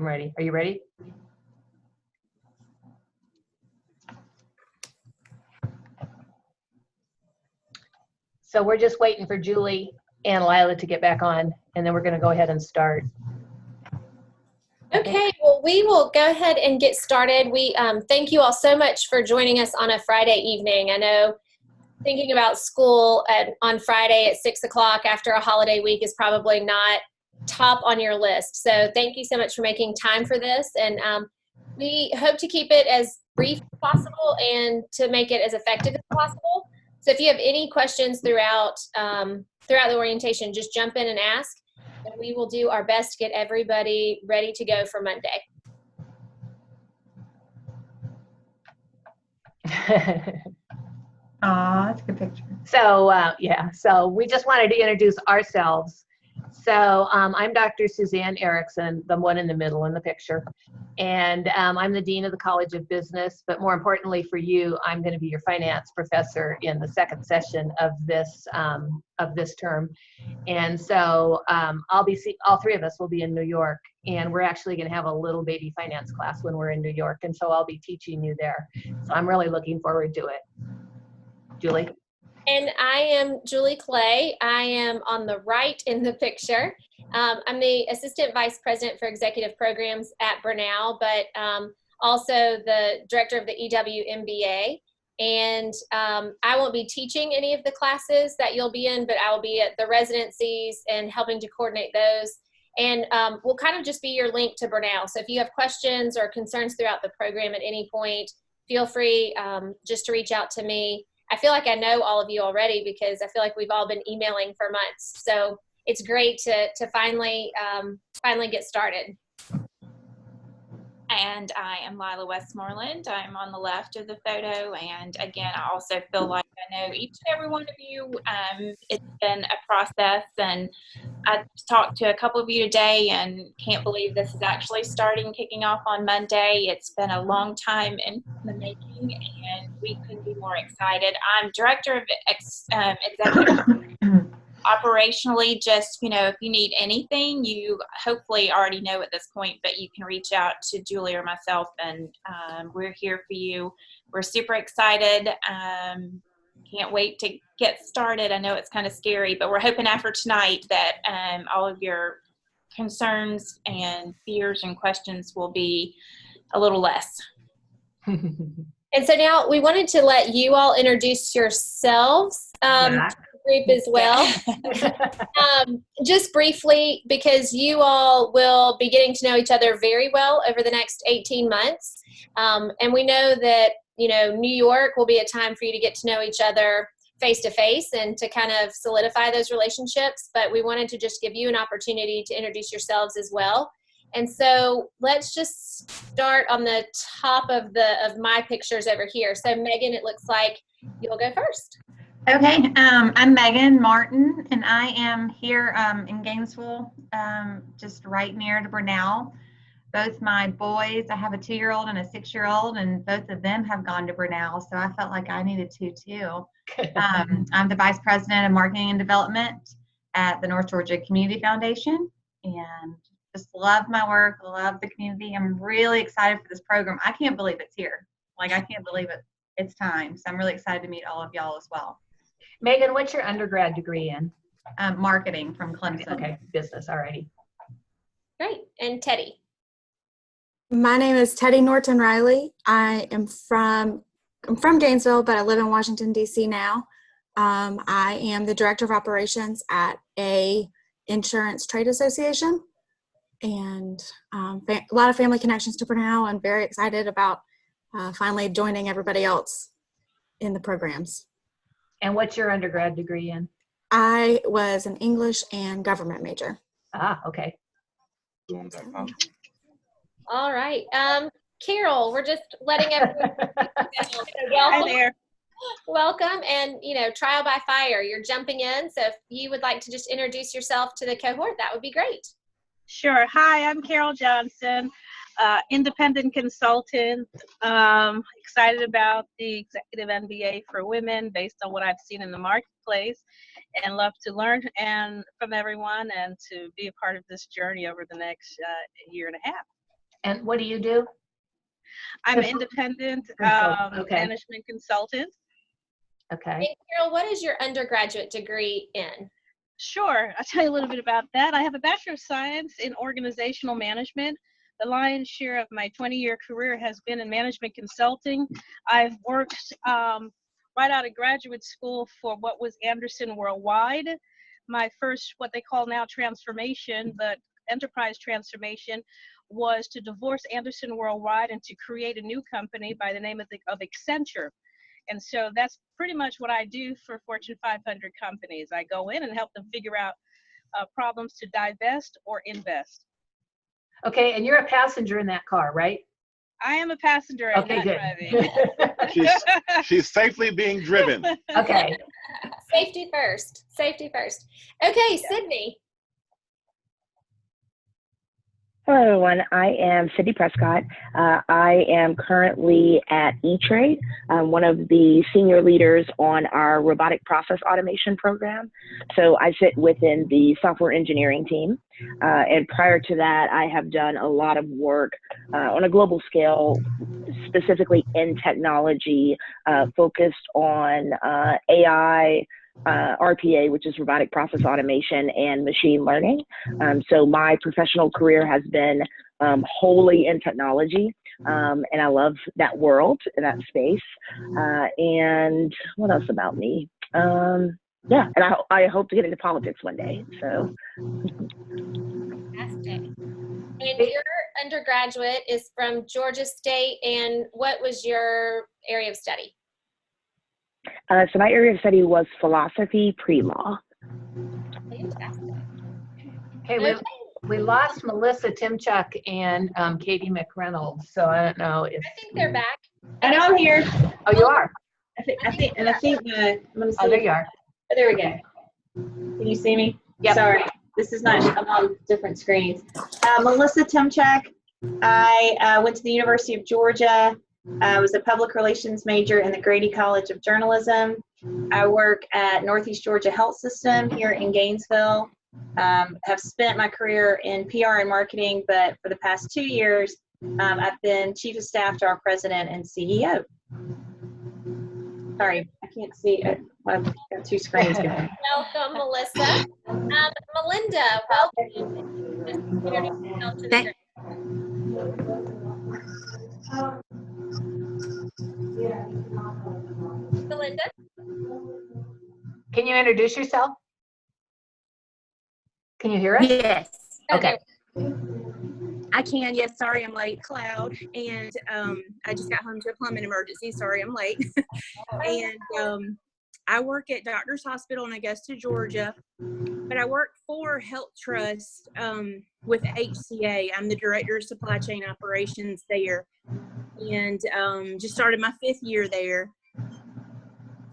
I'm ready. Are you ready? So we're just waiting for Julie and Lila to get back on, and then we're going to go ahead and start. Okay, well, we will go ahead and get started. We thank you all so much for joining us on a Friday evening. I know thinking about school on Friday at 6 o'clock after a holiday week is probably not top on your list. So thank you so much for making time for this. And we hope to keep it as brief as possible and to make it as effective as possible. So if you have any questions throughout the orientation, just jump in and ask. And we will do our best to get everybody ready to go for Monday. Aw, that's a good picture. So, yeah, so we just wanted to introduce ourselves. So I'm Dr. Suzanne Erickson, the one in the middle in the picture. And I'm the Dean of the College of Business, but more importantly for you, I'm going to be your finance professor in the second session of this term. And so all three of us will be in New York, and we're actually going to have a little baby finance class when we're in New York. And so I'll be teaching you there. So I'm really looking forward to it. Julie? And I am Julie Clay. I am on the right in the picture. I'm the Assistant Vice President for Executive Programs at Brenau, but also the Director of the EWMBA. And I won't be teaching any of the classes that you'll be in, but I will be at the residencies and helping to coordinate those. And we'll kind of just be your link to Brenau. So if you have questions or concerns throughout the program at any point, feel free just to reach out to me. I feel like I know all of you already because I feel like we've all been emailing for months. So it's great to finally get started. And I am Lila Westmoreland. I'm on the left of the photo. And again, I also feel like I know each and every one of you. It's been a process, and I talked to a couple of you today and can't believe this is actually kicking off on Monday. It's been a long time in the making, and we couldn't be more excited. I'm Director of Executive Operationally, just, if you need anything, you hopefully already know at this point, but you can reach out to Julie or myself, and we're here for you. We're super excited. Can't wait to get started. I know it's kind of scary, but we're hoping after tonight that all of your concerns and fears and questions will be a little less. And so now we wanted to let you all introduce yourselves. Group as well. Just briefly, because you all will be getting to know each other very well over the next 18 months. And we know that, New York will be a time for you to get to know each other face to face and to kind of solidify those relationships. But we wanted to just give you an opportunity to introduce yourselves as well. And so let's just start on the top of my pictures over here. So Megan, it looks like you'll go first. Okay, I'm Megan Martin, and I am here in Gainesville, just right near to Brenau. Both my boys, I have a 2-year-old and a 6-year-old, and both of them have gone to Brenau, so I felt like I needed to too. I'm the Vice President of Marketing and Development at the North Georgia Community Foundation, and just love my work, love the community. I'm really excited for this program. I can't believe it's here. I can't believe it's time, so I'm really excited to meet all of y'all as well. Megan, what's your undergrad degree in? Marketing from Clemson. Okay, business, alrighty. Great. And Teddy? My name is Teddy Norton Riley. I'm from Gainesville, but I live in Washington, D.C. now. I am the Director of Operations at a insurance trade association, and a lot of family connections to Brenau, and very excited about finally joining everybody else in the programs. And what's your undergrad degree in? I was an English and government major. Ah, okay. All right. Carol, we're just letting everyone know. Hi there. Welcome, and trial by fire. You're jumping in, so if you would like to just introduce yourself to the cohort, that would be great. Sure. Hi, I'm Carol Johnson, independent consultant. Excited about the Executive MBA for women based on what I've seen in the marketplace, and love to learn from everyone and to be a part of this journey over the next year and a half. And what do you do? I'm an independent Okay. management consultant. Okay. And Carol, what is your undergraduate degree in? Sure, I'll tell you a little bit about that. I have a Bachelor of Science in Organizational Management. The lion's share of my 20-year career has been in management consulting. I've worked right out of graduate school for what was Anderson Worldwide. My first, what they call now transformation, but enterprise transformation, was to divorce Anderson Worldwide and to create a new company by the name of Accenture. And so that's pretty much what I do for Fortune 500 companies. I go in and help them figure out problems to divest or invest. Okay, and you're a passenger in that car, right? I am a passenger. I'm Okay, not good. driving. She's safely being driven. Okay. Safety first. Safety first. Okay, Sydney. Hello, everyone. I am Cindy Prescott. I am currently at E-Trade, one of the senior leaders on our robotic process automation program. So I sit within the software engineering team. And prior to that, I have done a lot of work on a global scale, specifically in technology, focused on AI, RPA, which is robotic process automation, and machine learning. So my professional career has been wholly in technology, and I love that world and that space. And what else about me? Yeah, and I hope to get into politics one day. So. Fantastic. And your undergraduate is from Georgia State, and what was your area of study? So my area of study was philosophy pre-law. Fantastic. Okay, we lost Melissa Timchuk and Katie McReynolds, so I don't know if. I think they're back. I know I'm here. Oh, you are? I think I'm gonna see. Oh, there you are. Oh, there we go. Can you see me? Yep. Sorry, this is not. I'm on different screens. Melissa Timchak. I went to the University of Georgia. I was a public relations major in the Grady College of Journalism. I work at Northeast Georgia Health System here in Gainesville. Have spent my career in PR and marketing, but for the past 2 years, I've been chief of staff to our president and CEO. Sorry, I can't see. I've got two screens going. Welcome, Melissa. Melinda, welcome. Just introduce yourself to the Melinda. Can you introduce yourself? Can you hear us? Yes. Okay. I can. Yes. Sorry, I'm late. Cloud. And I just got home to a plumbing emergency. Sorry, I'm late. And I work at Doctors Hospital in Augusta, Georgia. But I work for Health Trust with HCA. I'm the director of supply chain operations there. And just started my 5th year there.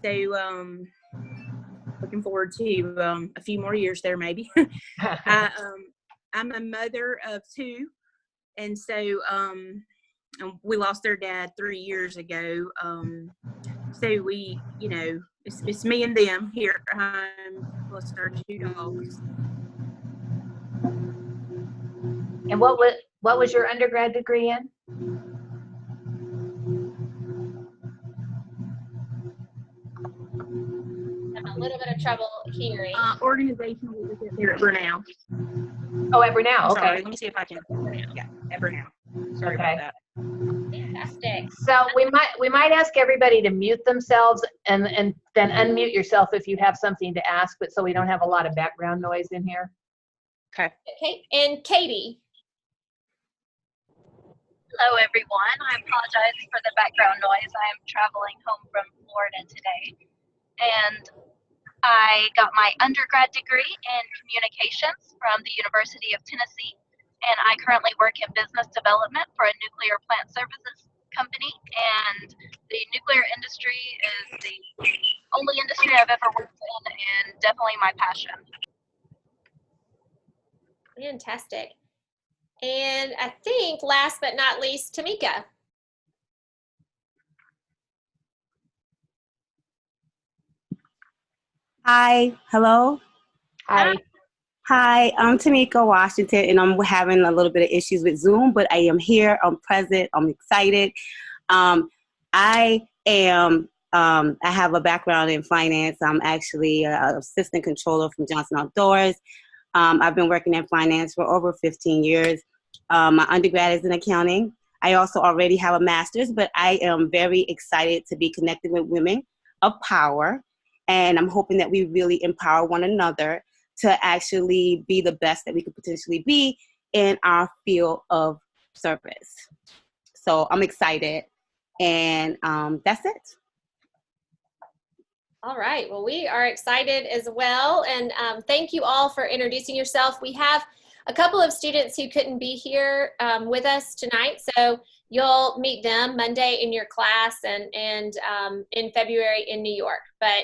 So looking forward to a few more years there, maybe. I'm a mother of 2, and so we lost their dad 3 years ago. So we, it's me and them here at home, plus our 2 dogs. And what was your undergrad degree in? A little bit of trouble hearing. Organizational leadership here at Burnell. Oh, at Burnell. Okay. Sorry, let me see if I can. Yeah, at Burnell. Sorry about that. Fantastic. So we might ask everybody to mute themselves and then unmute yourself if you have something to ask, but so we don't have a lot of background noise in here. Okay. Okay, and Katie. Hello, everyone. I apologize for the background noise. I am traveling home from Florida today, and I got my undergrad degree in communications from the University of Tennessee, and I currently work in business development for a nuclear plant services company, and the nuclear industry is the only industry I've ever worked in and definitely my passion. Fantastic. And I think last but not least, Tamika. Hi, hello. Hi. Hi, I'm Tamika Washington, and I'm having a little bit of issues with Zoom, but I am here. I'm present. I'm excited. I have a background in finance. I'm actually an assistant controller from Johnson Outdoors. I've been working in finance for over 15 years. My undergrad is in accounting. I also already have a master's, but I am very excited to be connected with women of power. And I'm hoping that we really empower one another to actually be the best that we could potentially be in our field of service. So I'm excited. And that's it. All right. Well, we are excited as well. And thank you all for introducing yourself. We have a couple of students who couldn't be here with us tonight. So you'll meet them Monday in your class and in February in New York. But thank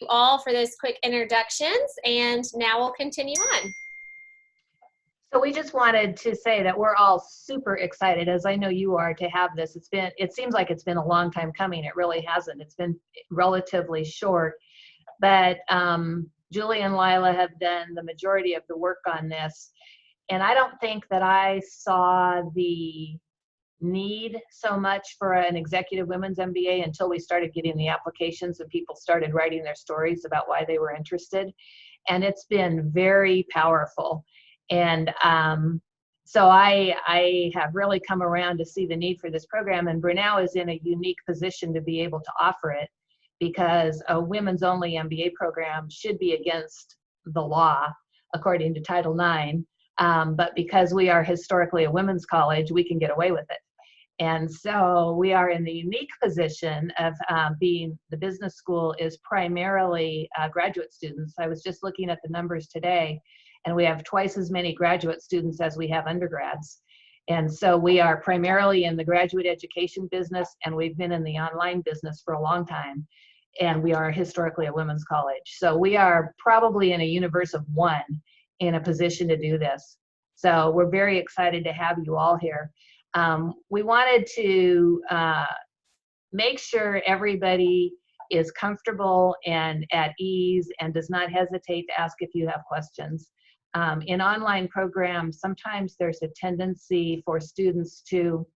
you all for those quick introductions. And now we'll continue on. So we just wanted to say that we're all super excited, as I know you are, to have this. It seems like it's been a long time coming. It really hasn't. It's been relatively short, but Julie and Lila have done the majority of the work on this. And I don't think that I saw the need so much for an executive women's MBA until we started getting the applications and people started writing their stories about why they were interested. And it's been very powerful. And so I have really come around to see the need for this program, and Brunel is in a unique position to be able to offer it, because a women's only MBA program should be against the law according to Title IX, but because we are historically a women's college, we can get away with it. And so we are in the unique position of being, the business school is primarily graduate students. I was just looking at the numbers today, and we have twice as many graduate students as we have undergrads. And so we are primarily in the graduate education business, and we've been in the online business for a long time. And we are historically a women's college. So we are probably in a universe of one in a position to do this. So we're very excited to have you all here. We wanted to make sure everybody is comfortable and at ease and does not hesitate to ask if you have questions. In online programs, sometimes there's a tendency for students to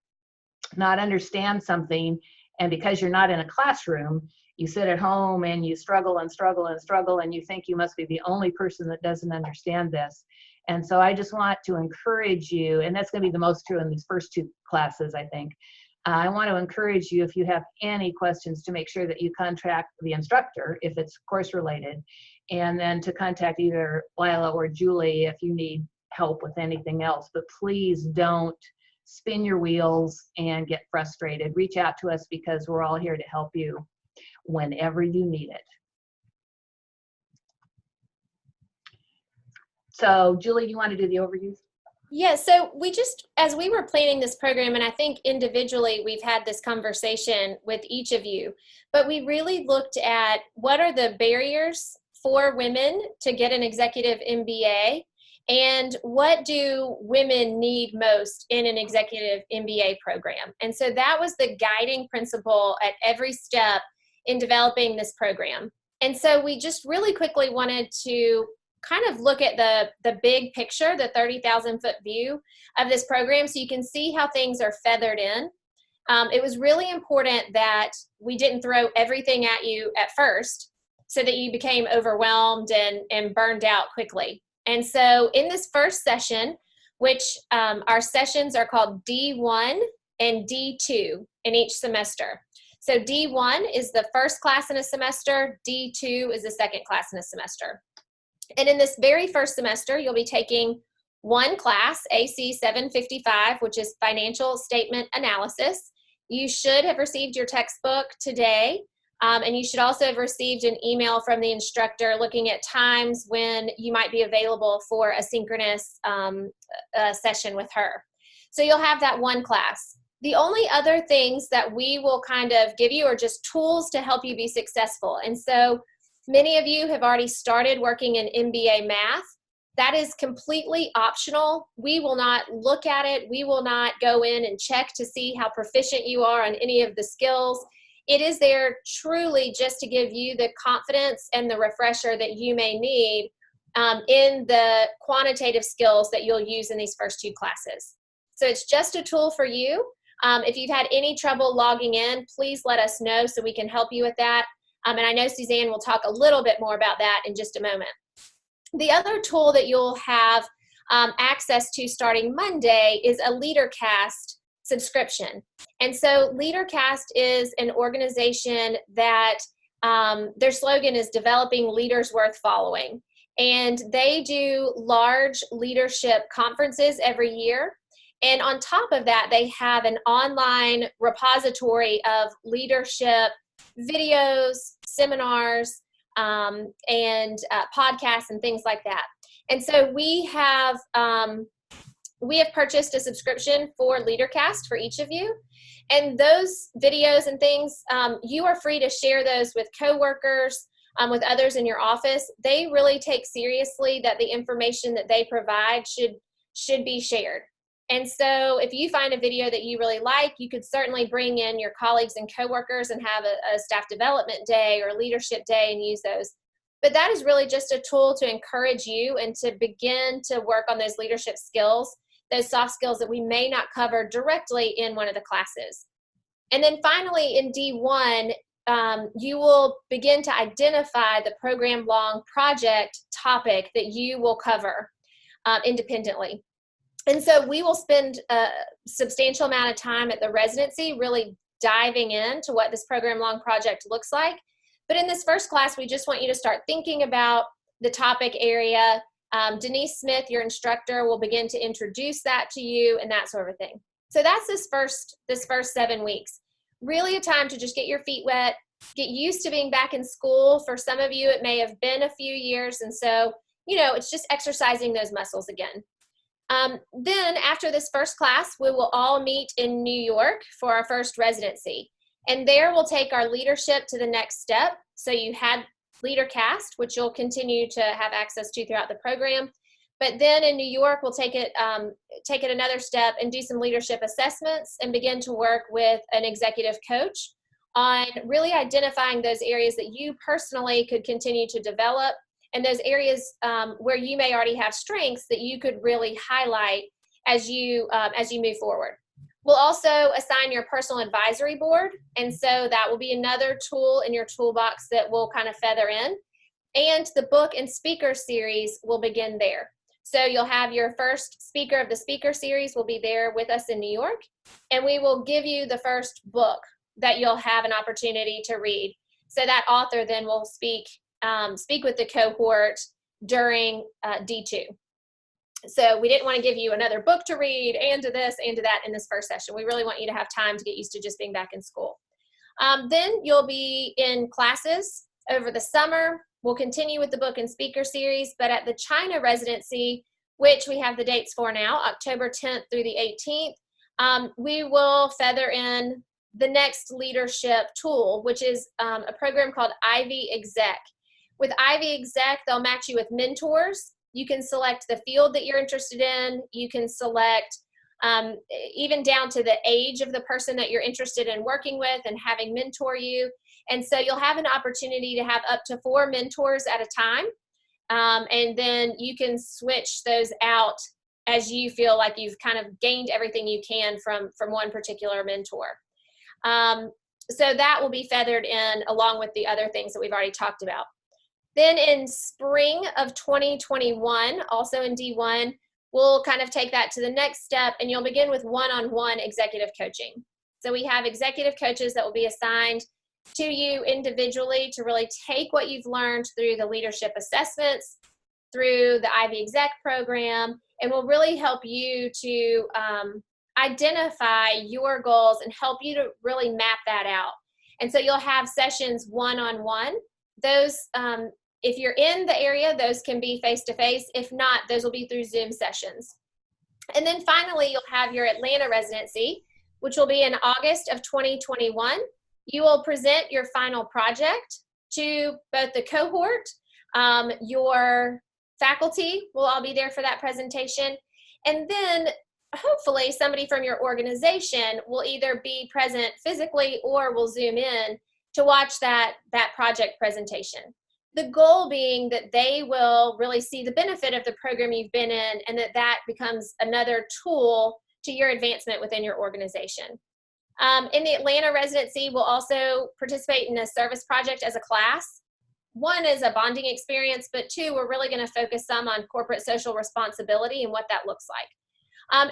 not understand something, and because you're not in a classroom, you sit at home and you struggle and struggle and struggle, and you think you must be the only person that doesn't understand this. And so I just want to encourage you, and that's going to be the most true in these first two classes, I think. I want to encourage you, if you have any questions, to make sure that you contact the instructor if it's course related, and then to contact either Lila or Julie if you need help with anything else. But please don't spin your wheels and get frustrated. Reach out to us, because we're all here to help you whenever you need it. So Julie, you want to do the overview? Yeah, so we just, as we were planning this program, and I think individually we've had this conversation with each of you, but we really looked at what are the barriers for women to get an executive MBA, and what do women need most in an executive MBA program. And so that was the guiding principle at every step in developing this program. And so we just really quickly wanted to kind of look at the big picture, the 30,000 foot view of this program, so you can see how things are feathered in. It was really important that we didn't throw everything at you at first so that you became overwhelmed and burned out quickly. And so in this first session, which our sessions are called D1 and D2 in each semester. So D1 is the first class in a semester, D2 is the second class in a semester. And in this very first semester, you'll be taking one class, AC 755, which is Financial Statement Analysis. You should have received your textbook today, and you should also have received an email from the instructor looking at times when you might be available for a synchronous session with her. So you'll have that one class. The only other things that we will kind of give you are just tools to help you be successful. And so many of you have already started working in MBA math. That is completely optional. We will not look at it. We will not go in and check to see how proficient you are on any of the skills. It is there truly just to give you the confidence and the refresher that you may need in the quantitative skills that you'll use in these first 2 classes. So it's just a tool for you. If you've had any trouble logging in, please let us know so we can help you with that. And I know Suzanne will talk a little bit more about that in just a moment. The other tool that you'll have access to starting Monday is a LeaderCast subscription. And so LeaderCast is an organization that their slogan is developing leaders worth following. And they do large leadership conferences every year. And on top of that, they have an online repository of leadership videos, seminars, and podcasts and things like that. And so we have purchased a subscription for LeaderCast for each of you. And those videos and things, you are free to share those with coworkers, with others in your office. They really take seriously that the information that they provide should be shared. And so if you find a video that you really like, you could certainly bring in your colleagues and coworkers and have a staff development day or leadership day and use those. But that is really just a tool to encourage you and to begin to work on those leadership skills, those soft skills that we may not cover directly in one of the classes. And then finally in D1, you will begin to identify the program long project topic that you will cover independently. And so we will spend a substantial amount of time at the residency really diving into what this program long project looks like. But in this first class, we just want you to start thinking about the topic area. Denise Smith, your instructor, will begin to introduce that to you and that sort of thing. So that's this first 7 weeks. Really a time to just get your feet wet, get used to being back in school. For some of you, it may have been a few years. And so, it's just exercising those muscles again. Then after this first class, we will all meet in New York for our first residency. And there we'll take our leadership to the next step. So you had LeaderCast, which you'll continue to have access to throughout the program. But then in New York, we'll take it another step and do some leadership assessments and begin to work with an executive coach on really identifying those areas that you personally could continue to develop and those areas where you may already have strengths that you could really highlight as you move forward. We'll also assign your personal advisory board, and so that will be another tool in your toolbox that we'll kind of feather in. And the book and speaker series will begin there. So you'll have your first speaker of the speaker series will be there with us in New York, and we will give you the first book that you'll have an opportunity to read. So that author then will speak with the cohort during D2. So we didn't want to give you another book to read and to this and to that in this first session. We really want you to have time to get used to just being back in school. Then you'll be in classes over the summer. We'll continue with the book and speaker series, but at the China residency, which we have the dates for now, October 10th through the 18th, we will feather in the next leadership tool, which is a program called Ivy Exec. With Ivy Exec, they'll match you with mentors. You can select the field that you're interested in. You can select even down to the age of the person that you're interested in working with and having mentor you. And so you'll have an opportunity to have up to 4 mentors at a time. And then you can switch those out as you feel like you've kind of gained everything you can from one particular mentor. So that will be feathered in along with the other things that we've already talked about. Then in spring of 2021, also in D1, we'll kind of take that to the next step, and you'll begin with one-on-one executive coaching. So we have executive coaches that will be assigned to you individually to really take what you've learned through the leadership assessments, through the Ivy Exec program, and will really help you to identify your goals and help you to really map that out. And so you'll have sessions one-on-one. Those, if you're in the area, those can be face-to-face. If not, those will be through Zoom sessions. And then finally, you'll have your Atlanta residency, which will be in August of 2021. You will present your final project to both the cohort, your faculty will all be there for that presentation, and then hopefully somebody from your organization will either be present physically or will Zoom in to watch that project presentation. The goal being that they will really see the benefit of the program you've been in, and that becomes another tool to your advancement within your organization. In the Atlanta residency, we'll also participate in a service project as a class. One is a bonding experience, but two, we're really going to focus some on corporate social responsibility and what that looks like.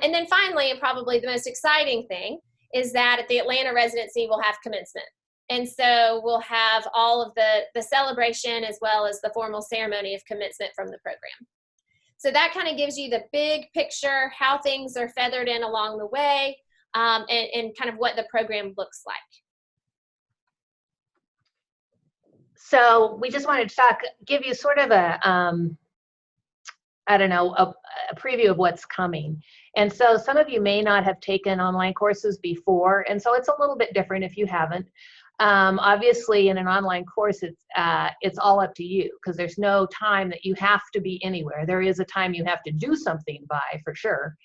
And then finally, and probably the most exciting thing, is that at the Atlanta residency, we'll have commencement. And so we'll have all of the celebration as well as the formal ceremony of commencement from the program. So that kind of gives you the big picture, how things are feathered in along the way, and kind of what the program looks like. So we just wanted to give you sort of a, I don't know, a preview of what's coming. And so some of you may not have taken online courses before, and so it's a little bit different if you haven't. Obviously, in an online course, it's all up to you, because there's no time that you have to be anywhere. There is a time you have to do something by, for sure.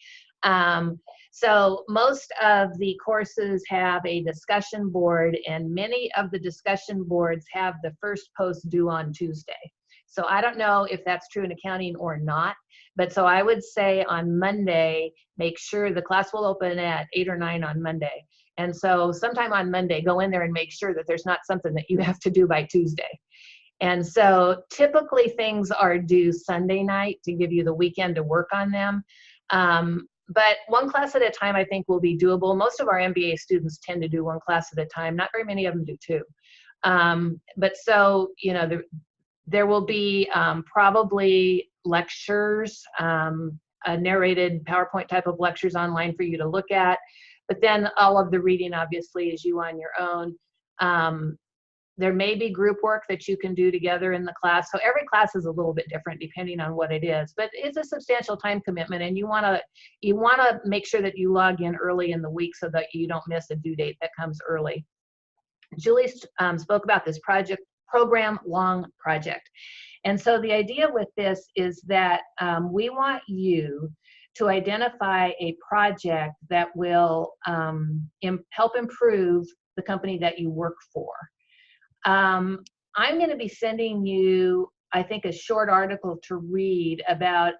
So most of the courses have a discussion board, and many of the discussion boards have the first post due on Tuesday. So I don't know if that's true in accounting or not, but so I would say on Monday, make sure the class will open at 8 or 9 on Monday. And so sometime on Monday, go in there and make sure that there's not something that you have to do by Tuesday. And so typically things are due Sunday night to give you the weekend to work on them. But one class at a time, I think, will be doable. Most of our MBA students tend to do one class at a time. Not very many of them do two. But so, you know, there will be probably lectures, narrated PowerPoint type of lectures online for you to look at. But then all of the reading, obviously, is you on your own. There may be group work that you can do together in the class. So every class is a little bit different depending on what it is. But it's a substantial time commitment, and you want to make sure that you log in early in the week so that you don't miss a due date that comes early. Julie spoke about this program long project. And so the idea with this is that we want you to identify a project that will help improve the company that you work for. I'm going to be sending you, I think, a short article to read about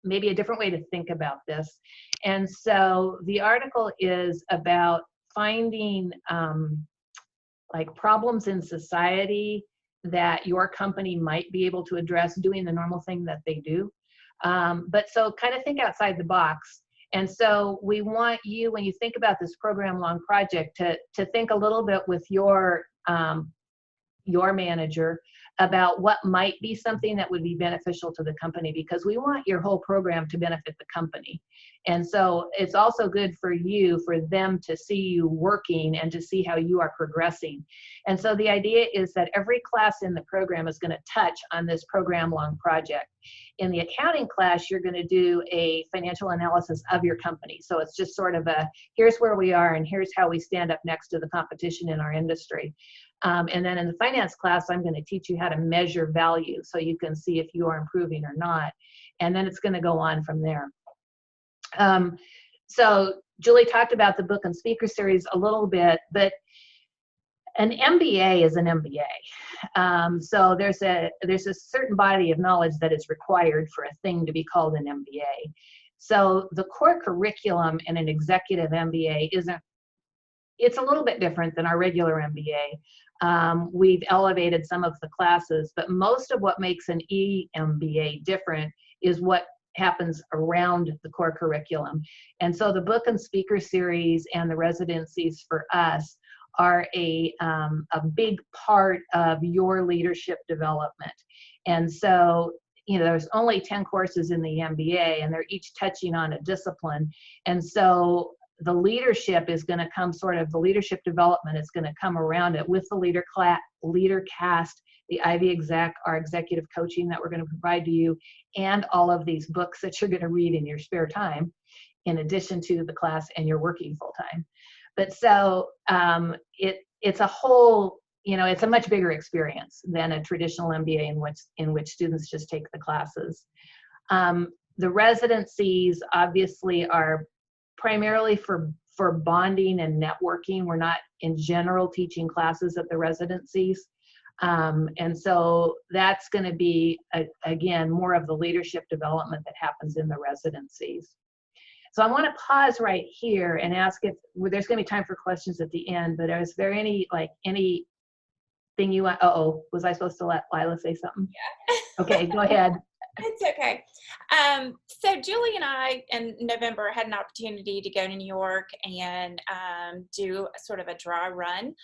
maybe a different way to think about this. And so the article is about finding like problems in society that your company might be able to address doing the normal thing that they do. But so kind of think outside the box. And so we want you, when you think about this program long project, to think a little bit with your manager about what might be something that would be beneficial to the company, because we want your whole program to benefit the company. And so it's also good for you, for them to see you working and to see how you are progressing. And so the idea is that every class in the program is going to touch on this program long project. In the accounting class, you're going to do a financial analysis of your company. So it's just sort of a, here's where we are and here's how we stand up next to the competition in our industry. And then in the finance class, I'm going to teach you how to measure value so you can see if you are improving or not. And then it's going to go on from there. So Julie talked about the book and speaker series a little bit, but an MBA is an MBA. So there's a certain body of knowledge that is required for a thing to be called an MBA. So the core curriculum in an executive MBA it's a little bit different than our regular MBA. We've elevated some of the classes, but most of what makes an EMBA different is what happens around the core curriculum. And so the book and speaker series and the residencies for us are a big part of your leadership development. And so, you know, there's only 10 courses in the MBA, and they're each touching on a discipline. And so the leadership is going to come, sort of the leadership development is going to come around it with the leader cast, the Ivy Exec, our executive coaching that we're going to provide to you, and all of these books that you're going to read in your spare time, in addition to the class and you're working full time. But so it's a whole, you know, it's a much bigger experience than a traditional MBA in which students just take the classes. The residencies obviously are primarily for bonding and networking. We're not in general teaching classes at the residencies. And so that's going to be, again, more of the leadership development that happens in the residencies. So I want to pause right here and ask if there's going to be time for questions at the end, but is there anything you want? Was I supposed to let Lila say something? Yeah. Okay, go ahead. It's okay. So Julie and I in November had an opportunity to go to New York and do a sort of a dry run.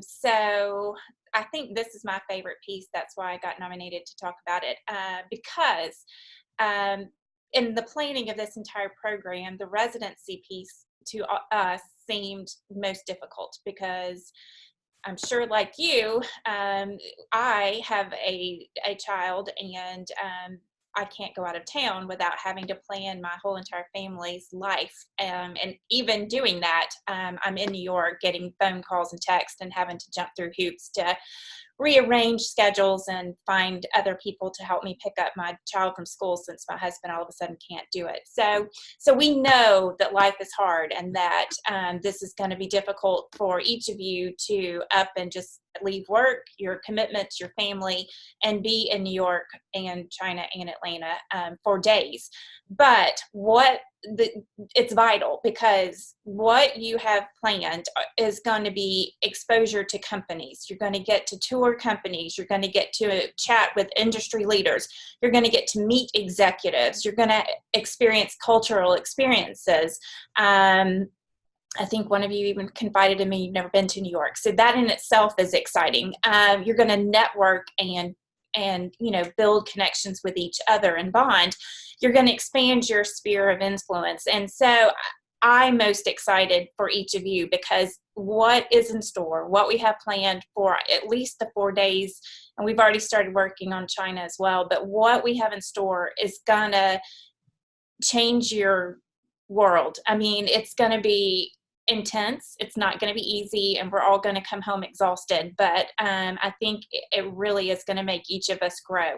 So I think this is my favorite piece. That's why I got nominated to talk about it, because in the planning of this entire program, the residency piece to us seemed most difficult because I'm sure like you, I have a child and I can't go out of town without having to plan my whole entire family's life. And even doing that, I'm in New York getting phone calls and texts and having to jump through hoops to rearrange schedules and find other people to help me pick up my child from school since my husband all of a sudden can't do it. So we know that life is hard and that this is going to be difficult for each of you to up and just leave work, your commitments, your family, and be in New York and China and Atlanta for days. But it's vital because what you have planned is going to be exposure to companies. You're going to get to tour companies. You're going to get to chat with industry leaders. You're going to get to meet executives. You're going to experience cultural experiences. I think one of you even confided in me you've never been to New York. So that in itself is exciting. You're going to network and build connections with each other and bond. You're going to expand your sphere of influence. And so I'm most excited for each of you because what is in store, what we have planned for at least the 4 days, and we've already started working on China as well, but what we have in store is going to change your world. I mean, it's going to be intense. It's not going to be easy, and we're all going to come home exhausted. But I think it really is going to make each of us grow.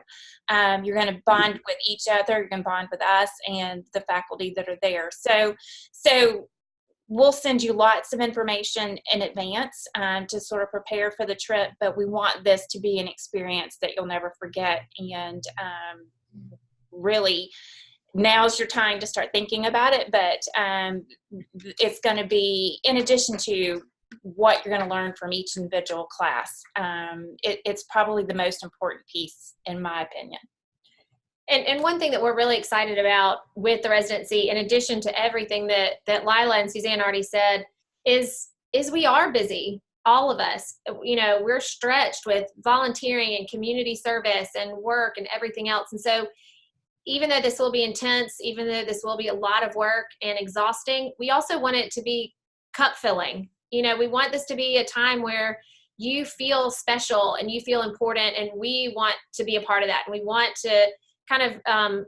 You're going to bond with each other. You're going to bond with us and the faculty that are there. So we'll send you lots of information in advance to sort of prepare for the trip. But we want this to be an experience that you'll never forget. And really, now's your time to start thinking about it, but it's going to be, in addition to what you're going to learn from each individual class, it's probably the most important piece, in my opinion. And one thing that we're really excited about with the residency, in addition to everything that Lila and Suzanne already said, is we are busy. All of us, we're stretched with volunteering and community service and work and everything else. And so even though this will be intense, even though this will be a lot of work and exhausting, we also want it to be cup filling. We want this to be a time where you feel special and you feel important, and we want to be a part of that. And we want to kind of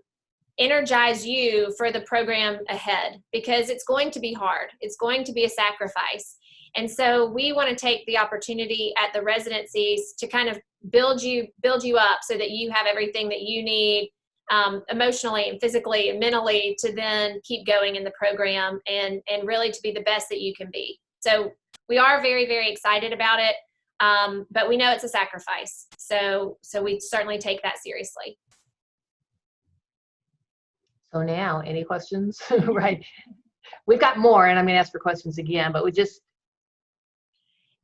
energize you for the program ahead, because it's going to be hard. It's going to be a sacrifice. And so we want to take the opportunity at the residencies to kind of build you up so that you have everything that you need emotionally and physically and mentally to then keep going in the program and really to be the best that you can be. So we are very, very excited about it, but we know it's a sacrifice. So we certainly take that seriously. So now, any questions? Right. We've got more, and I'm going to ask for questions again, but And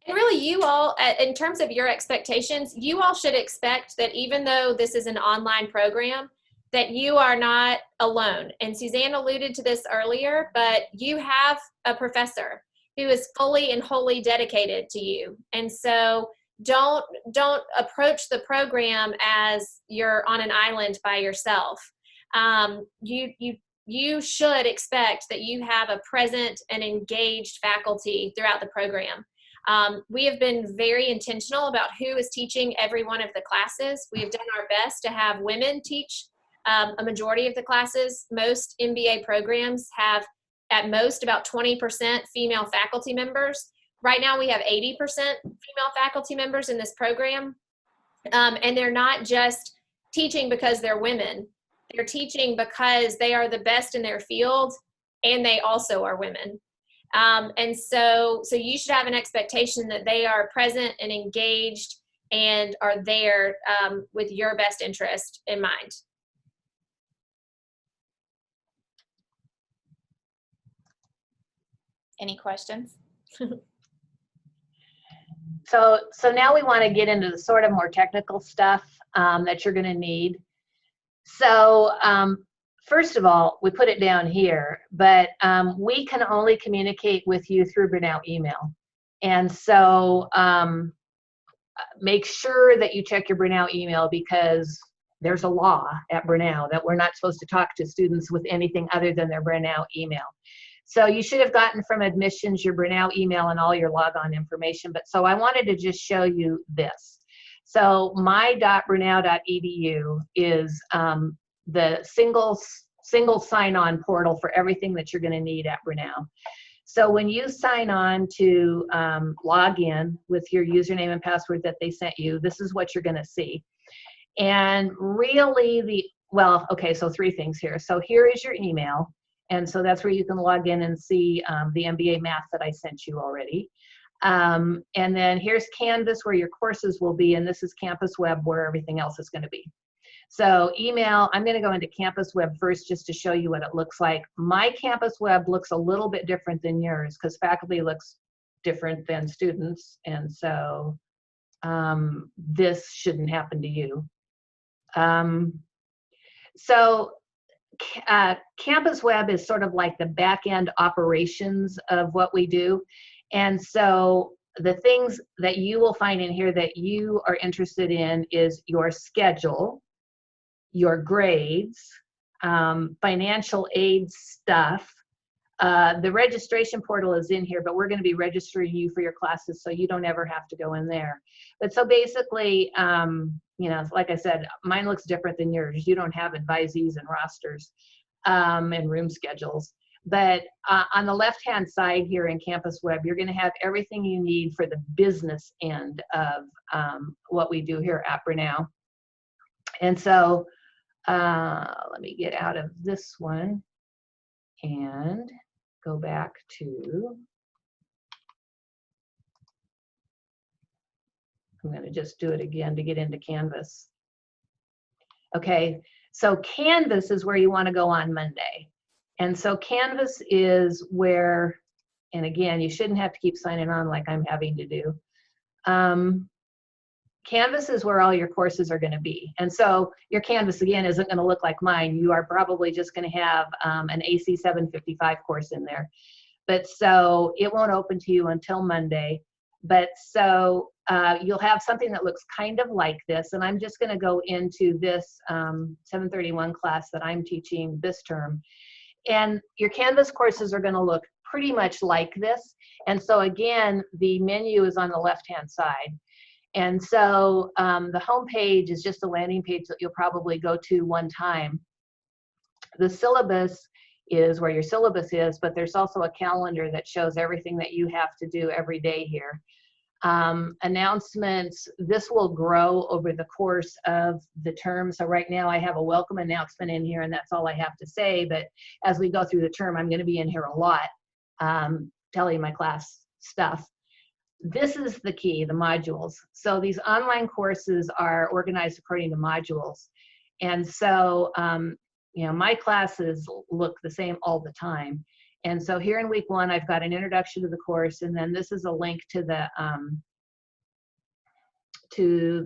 really, you all, in terms of your expectations, you all should expect that even though this is an online program, that you are not alone. And Suzanne alluded to this earlier, but you have a professor who is fully and wholly dedicated to you. And so don't approach the program as you're on an island by yourself. You should expect that you have a present and engaged faculty throughout the program. We have been very intentional about who is teaching every one of the classes. We have done our best to have women teach a majority of the classes. Most MBA programs have at most about 20% female faculty members. Right now we have 80% female faculty members in this program. And they're not just teaching because they're women. They're teaching because they are the best in their field, and they also are women. And so you should have an expectation that they are present and engaged and are there with your best interest in mind. Any questions? So now we want to get into the sort of more technical stuff that you're going to need. So first of all, we put it down here, but we can only communicate with you through Brunel email. And so make sure that you check your Brunel email, because there's a law at Brunel that we're not supposed to talk to students with anything other than their Brunel email. So you should have gotten from admissions your Brunel email and all your logon information. But so I wanted to just show you this. So my.brunel.edu is the single sign-on portal for everything that you're going to need at Brunel. So when you sign on to log in with your username and password that they sent you, this is what you're going to see. And really so 3 things here. So here is your email. And so that's where you can log in and see the MBA math that I sent you already. And then here's Canvas, where your courses will be, and this is Campus Web, where everything else is going to be. So email, I'm going to go into Campus Web first just to show you what it looks like. My Campus Web looks a little bit different than yours, because faculty looks different than students. And so this shouldn't happen to you. Campus Web is sort of like the back-end operations of what we do. And so the things that you will find in here that you are interested in is your schedule, your grades, financial aid stuff. The registration portal is in here, but we're going to be registering you for your classes, so you don't ever have to go in there. But so basically, like I said, mine looks different than yours. You don't have advisees and rosters and room schedules. But on the left-hand side here in Campus Web, you're going to have everything you need for the business end of what we do here at Brunel. And so let me get out of this one and go back to, I'm going to just do it again to get into Canvas. Okay, so Canvas is where you want to go on Monday. And so Canvas is where, and again, you shouldn't have to keep signing on like I'm having to do. Canvas is where all your courses are going to be. And so your Canvas, again, isn't going to look like mine. You are probably just going to have an AC 755 course in there. But so it won't open to you until Monday. But so you'll have something that looks kind of like this. And I'm just going to go into this 731 class that I'm teaching this term. And your Canvas courses are going to look pretty much like this. And so again, the menu is on the left-hand side. And so the home page is just a landing page that you'll probably go to one time. The syllabus is where your syllabus is, but there's also a calendar that shows everything that you have to do every day here. Announcements, this will grow over the course of the term. So right now I have a welcome announcement in here, and that's all I have to say. But as we go through the term, I'm going to be in here a lot telling my class stuff. This is the key, the modules. So these online courses are organized according to modules. And so, my classes look the same all the time. And so here in week 1, I've got an introduction to the course, and then this is a link to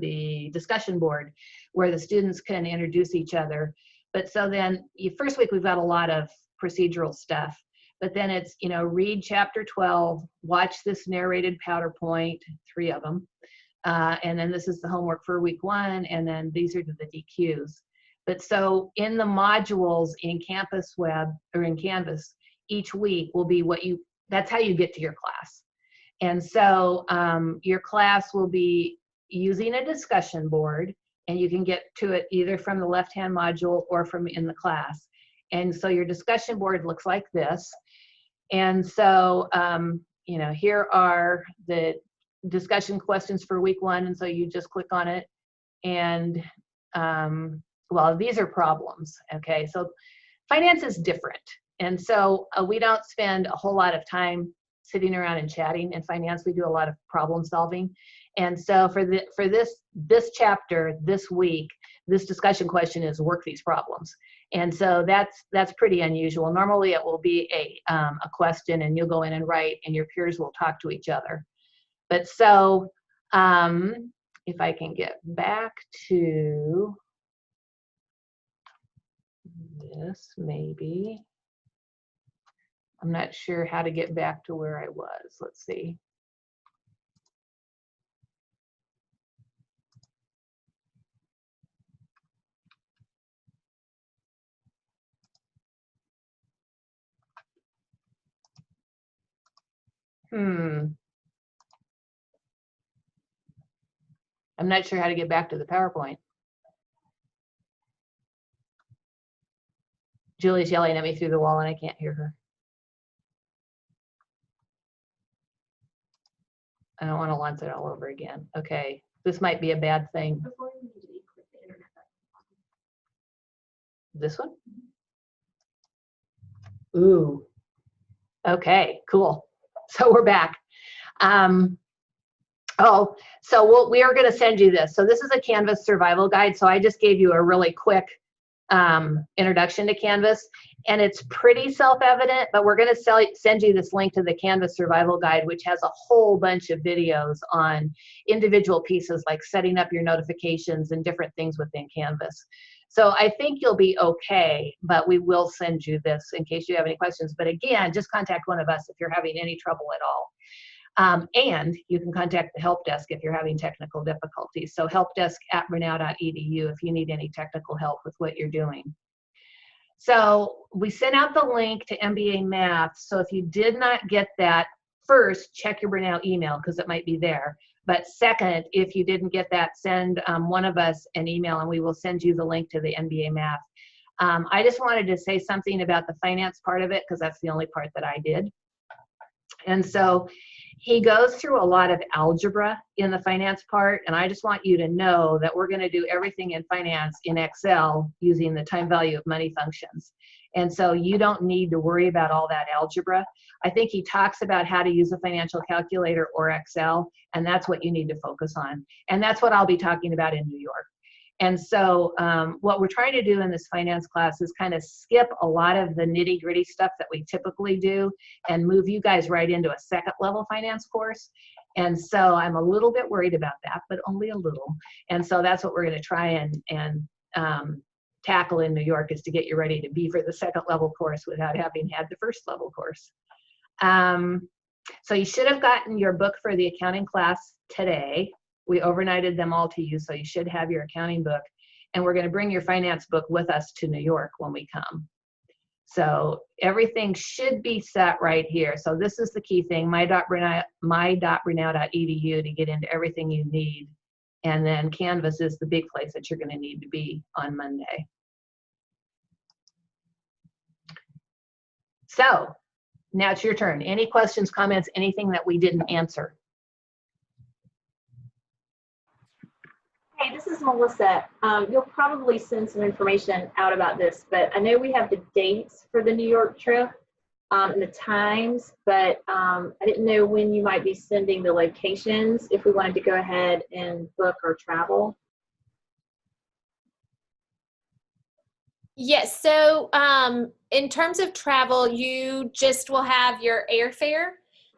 the discussion board where the students can introduce each other. But so then first week, we've got a lot of procedural stuff. But then it's, read chapter 12, watch this narrated PowerPoint, 3 of them. And then this is the homework for week 1, and then these are the DQs. But so in the modules in Campus Web or in Canvas, each week will be that's how you get to your class. And so your class will be using a discussion board, and you can get to it either from the left-hand module or from in the class. And so your discussion board looks like this. And so, here are the discussion questions for week 1. And so you just click on it. And, these are problems. Okay. So finance is different. And so we don't spend a whole lot of time sitting around and chatting. In finance, we do a lot of problem solving. And so for this chapter, this week, this discussion question is work these problems. And so that's pretty unusual. Normally it will be a question and you'll go in and write and your peers will talk to each other. But so if I can get back to this, maybe. I'm not sure how to get back to where I was. Let's see. I'm not sure how to get back to the PowerPoint. Julie's yelling at me through the wall and I can't hear her. I don't want to launch it all over again. Okay, this might be a bad thing. This one? Ooh. Okay, cool. So we're back. We are going to send you this. So this is a Canvas survival guide. So I just gave you a really quick introduction to Canvas, and it's pretty self-evident, but we're going to send you this link to the Canvas survival guide, which has a whole bunch of videos on individual pieces like setting up your notifications and different things within Canvas. So I think you'll be okay, but we will send you this in case you have any questions. But again, just contact one of us if you're having any trouble at all. And you can contact the help desk if you're having technical difficulties. So helpdesk@brenau.edu if you need any technical help with what you're doing. So we sent out the link to MBA Math. So if you did not get that, first, check your Brenau email because it might be there. But second, if you didn't get that, send one of us an email and we will send you the link to the MBA Math. I just wanted to say something about the finance part of it because that's the only part that I did. And so he goes through a lot of algebra in the finance part, and I just want you to know that we're going to do everything in finance in Excel using the time value of money functions. And so you don't need to worry about all that algebra. I think he talks about how to use a financial calculator or Excel, and that's what you need to focus on. And that's what I'll be talking about in New York. And so what we're trying to do in this finance class is kind of skip a lot of the nitty-gritty stuff that we typically do and move you guys right into a second level finance course. And so I'm a little bit worried about that, but only a little. And so that's what we're going to try and tackle in New York, is to get you ready to be for the second level course without having had the first level course. So you should have gotten your book for the accounting class today. We overnighted them all to you, so you should have your accounting book. And we're going to bring your finance book with us to New York when we come. So everything should be set right here. So this is the key thing, my.brenau.edu to get into everything you need. And then Canvas is the big place that you're going to need to be on Monday. So now it's your turn. Any questions, comments, anything that we didn't answer? Hey, this is Melissa. You'll probably send some information out about this, but I know we have the dates for the New York trip and the times, but I didn't know when you might be sending the locations if we wanted to go ahead and book our travel. Yes, so in terms of travel, you just will have your airfare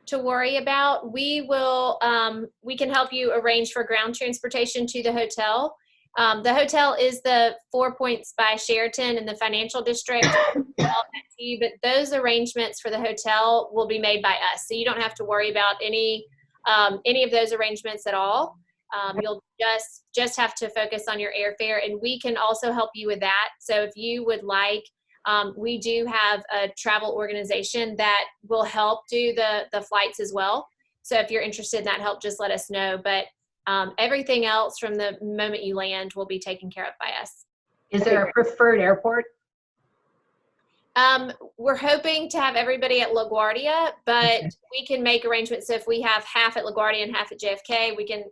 to worry about. We can help you arrange for ground transportation to the hotel. The hotel is the 4 Points by Sheraton in the financial district, but those arrangements for the hotel will be made by us. So you don't have to worry about any of those arrangements at all. You'll just have to focus on your airfare, and we can also help you with that. So if you would like, we do have a travel organization that will help do the flights as well. So if you're interested in that help, just let us know. But everything else from the moment you land will be taken care of by us. Is there a preferred airport? We're hoping to have everybody at LaGuardia, but we can make arrangements. So if we have half at LaGuardia and half at JFK, we can,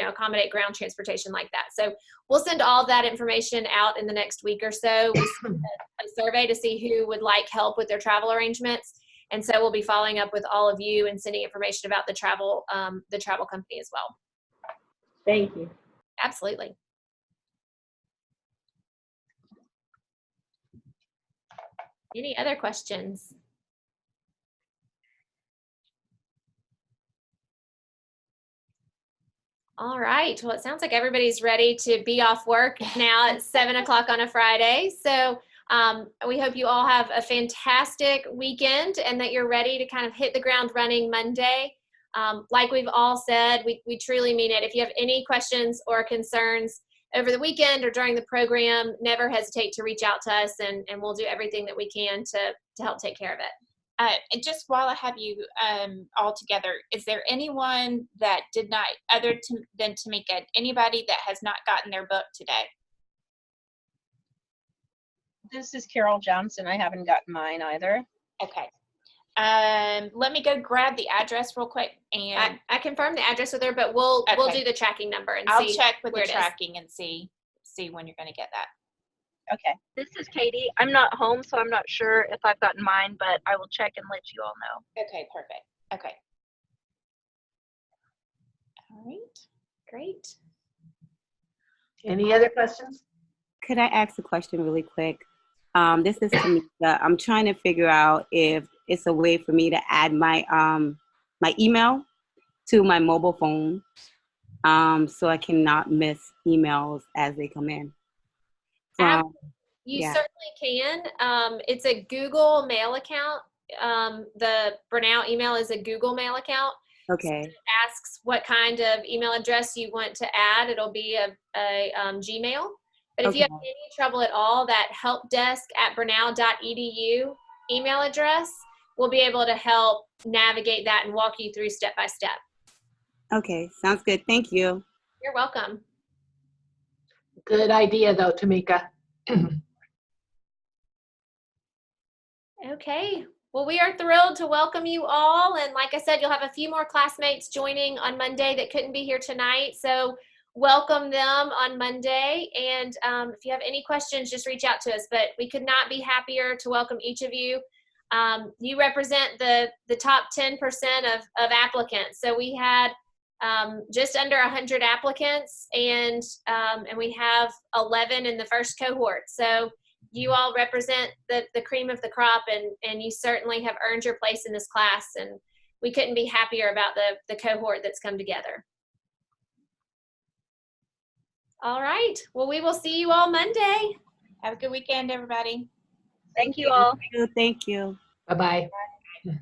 accommodate ground transportation like that. So we'll send all that information out in the next week or so. We send a survey to see who would like help with their travel arrangements. And so we'll be following up with all of you and sending information about the travel company as well. Thank you. Absolutely. Any other questions? All right. Well, it sounds like everybody's ready to be off work now at 7 o'clock on a Friday. So we hope you all have a fantastic weekend and that you're ready to kind of hit the ground running Monday. Like we've all said, we truly mean it. If you have any questions or concerns over the weekend or during the program, never hesitate to reach out to us, and we'll do everything that we can to help take care of it. And just while I have you all together, is there anyone that did not, other than Tamika, anybody that has not gotten their book today? This is Carol Johnson. I haven't gotten mine either. Okay. Let me go grab the address real quick, and I confirmed the address with her, but we'll do the tracking number and I'll see check with where the it is. tracking and see when you're going to get that. Okay. This is Katie. I'm not home, so I'm not sure if I've gotten mine, but I will check and let you all know. Okay, perfect. Okay. All right. Great. Any other questions? Could I ask a question really quick? This is Tamika. I'm trying to figure out if it's a way for me to add my my email to my mobile phone, so I cannot miss emails as they come in. You certainly can. It's a Google Mail account. The Bernal email is a Google Mail account. Okay. So it asks what kind of email address you want to add. It'll be a Gmail. But if you have any trouble at all, that helpdesk@bernal.edu email address will be able to help navigate that and walk you through step by step. Okay, sounds good. Thank you. You're welcome. Good idea, though, Tamika. Okay. Well, we are thrilled to welcome you all. And like I said, you'll have a few more classmates joining on Monday that couldn't be here tonight. So welcome them on Monday. And if you have any questions, just reach out to us. But we could not be happier to welcome each of you. You represent the top 10% of applicants. So we had just under 100 applicants, and we have 11 in the first cohort. So you all represent the cream of the crop, and you certainly have earned your place in this class, and we couldn't be happier about the cohort that's come together. All right. Well, we will see you all Monday. Have a good weekend, everybody. Thank you all. Thank you. Bye-bye. Bye-bye.